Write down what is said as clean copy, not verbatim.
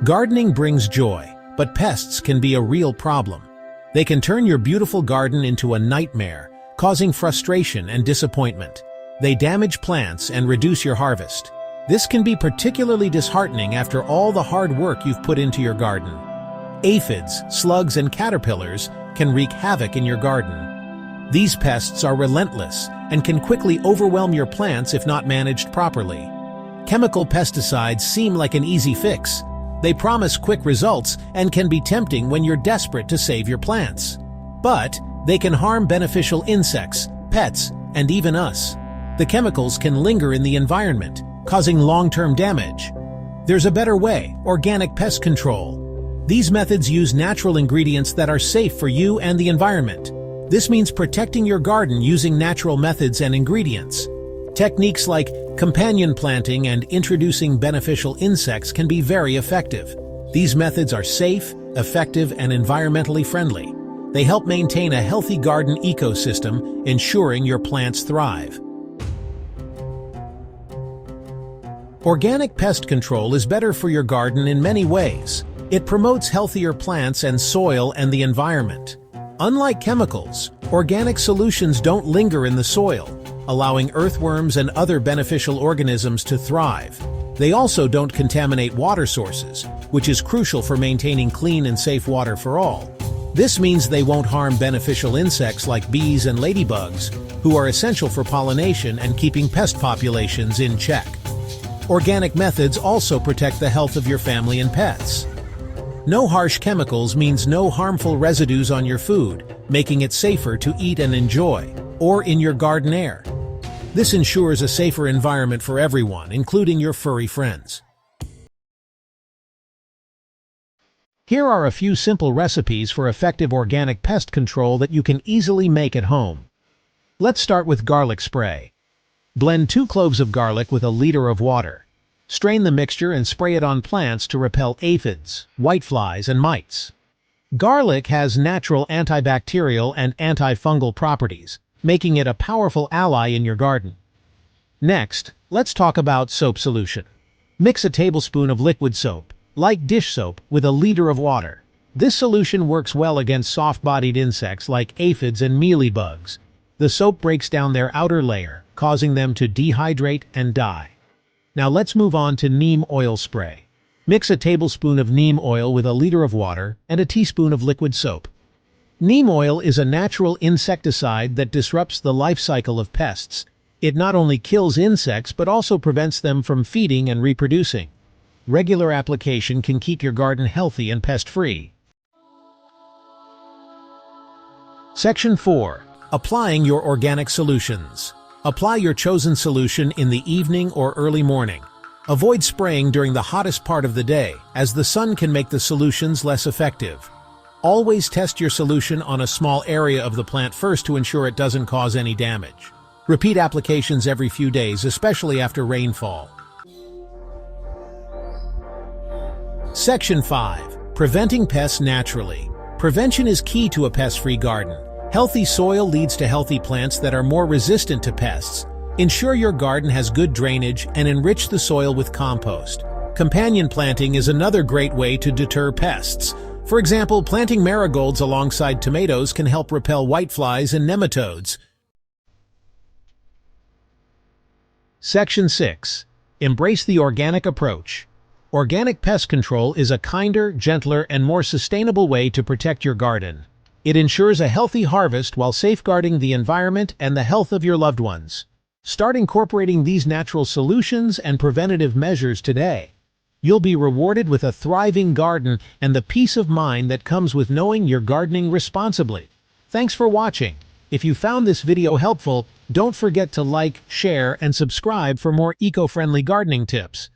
Gardening brings joy, but pests can be a real problem. They can turn your beautiful garden into a nightmare, causing frustration and disappointment. They damage plants and reduce your harvest. This can be particularly disheartening after all the hard work you've put into your garden. Aphids, slugs, and caterpillars can wreak havoc in your garden. These pests are relentless and can quickly overwhelm your plants if not managed properly. Chemical pesticides seem like an easy fix. They promise quick results and can be tempting when you're desperate to save your plants. But they can harm beneficial insects, pets, and even us. The chemicals can linger in the environment, causing long-term damage. There's a better way: organic pest control. These methods use natural ingredients that are safe for you and the environment. This means protecting your garden using natural methods and ingredients. Techniques like companion planting and introducing beneficial insects can be very effective. These methods are safe, effective, and environmentally friendly. They help maintain a healthy garden ecosystem, ensuring your plants thrive. Organic pest control is better for your garden in many ways. It promotes healthier plants and soil and the environment. Unlike chemicals, organic solutions don't linger in the soil, allowing earthworms and other beneficial organisms to thrive. They also don't contaminate water sources, which is crucial for maintaining clean and safe water for all. This means they won't harm beneficial insects like bees and ladybugs, who are essential for pollination and keeping pest populations in check. Organic methods also protect the health of your family and pets. No harsh chemicals means no harmful residues on your food, making it safer to eat and enjoy, or in your garden air. This ensures a safer environment for everyone, including your furry friends. Here are a few simple recipes for effective organic pest control that you can easily make at home. Let's start with garlic spray. Blend 2 cloves of garlic with a liter of water. Strain the mixture and spray it on plants to repel aphids, whiteflies, and mites. Garlic has natural antibacterial and antifungal properties, making it a powerful ally in your garden. Next, let's talk about soap solution. Mix a tablespoon of liquid soap, like dish soap, with a liter of water. This solution works well against soft-bodied insects like aphids and mealybugs. The soap breaks down their outer layer, causing them to dehydrate and die. Now let's move on to neem oil spray. Mix a tablespoon of neem oil with a liter of water and a teaspoon of liquid soap. Neem oil is a natural insecticide that disrupts the life cycle of pests. It not only kills insects but also prevents them from feeding and reproducing. Regular application can keep your garden healthy and pest-free. Section 4. Applying your organic solutions. Apply your chosen solution in the evening or early morning. Avoid spraying during the hottest part of the day, as the sun can make the solutions less effective. Always test your solution on a small area of the plant first to ensure it doesn't cause any damage. Repeat applications every few days, especially after rainfall. Section 5. Preventing pests naturally. Prevention is key to a pest-free garden. Healthy soil leads to healthy plants that are more resistant to pests. Ensure your garden has good drainage and enrich the soil with compost. Companion planting is another great way to deter pests. For example, planting marigolds alongside tomatoes can help repel whiteflies and nematodes. Section 6. Embrace the organic approach. Organic pest control is a kinder, gentler, and more sustainable way to protect your garden. It ensures a healthy harvest while safeguarding the environment and the health of your loved ones. Start incorporating these natural solutions and preventative measures today. You'll be rewarded with a thriving garden and the peace of mind that comes with knowing you're gardening responsibly. Thanks for watching. If you found this video helpful, don't forget to like, share, and subscribe for more eco-friendly gardening tips.